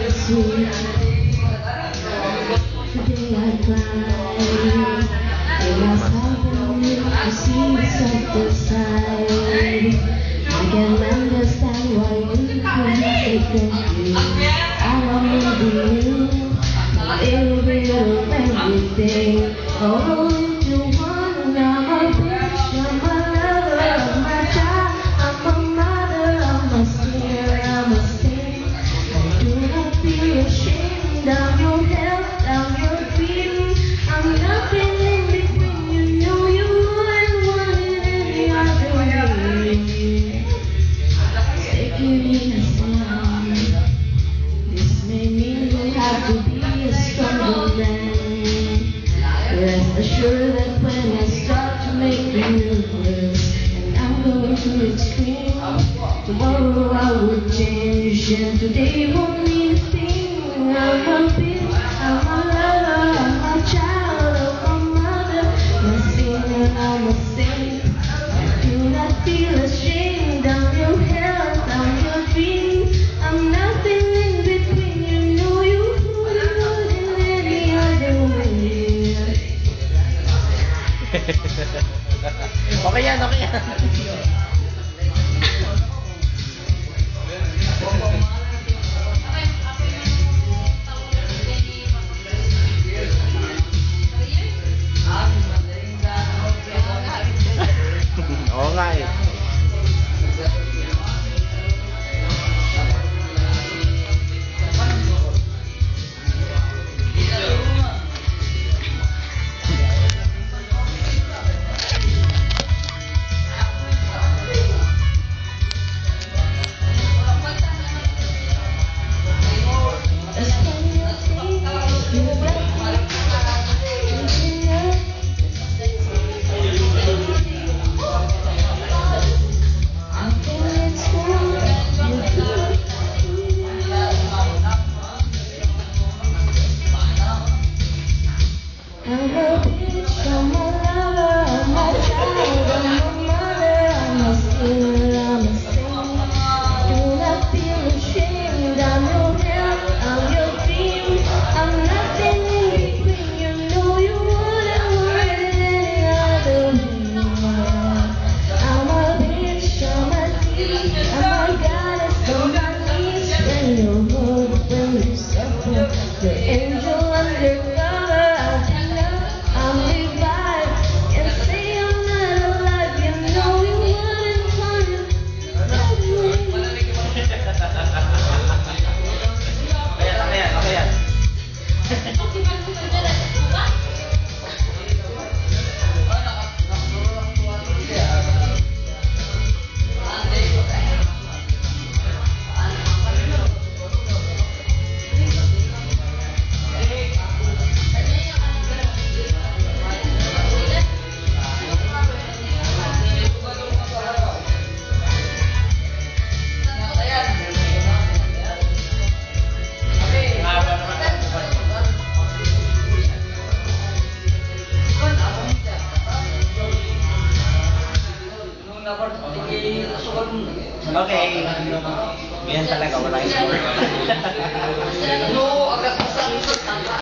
sweet. Today I cry. It was happening to see the side. I can understand why you couldn't take me. I wanna believe a little bit of everything. Oh, you want my bitch, you're my lover, I'm my child, I'm a mother, I'm a sinner, I'm a saint. I do not feel ashamed of your health, of your feeling. I'm nothing in between. You know you wouldn't want it any other way. Taking me as long. This may mean you have to be a stronger man. Rest assured that when I start to make you nervous and I'm going to extreme, tomorrow I will change and today won't mean a thing. I'm a bitch, I'm a lover, I'm a child of my mother, I'm a sinner, I'm a saint. I do not feel ashamed. I'm your health, I'm your dream. I'm nothing in between. You know you wouldn't in any other way. Okay yan, okay yan. Oo nga eh. I'm a bitch, I'm a lover, I'm a child, I'm a mother, I'm a sinner, I'm a saint. Do not feel ashamed. I'm your health, I'm your dream. I'm nothing in between. You know you wouldn't want it any other way. I'm a bitch, I'm a thief, I'm a goddess on my knees. When you're hurt, when you suffer, the angel undercover. I'm revived and say I'm not alive. You know you wouldn't want it. Okay yan, okay yan. Okay. Yan talaga, wala yung score.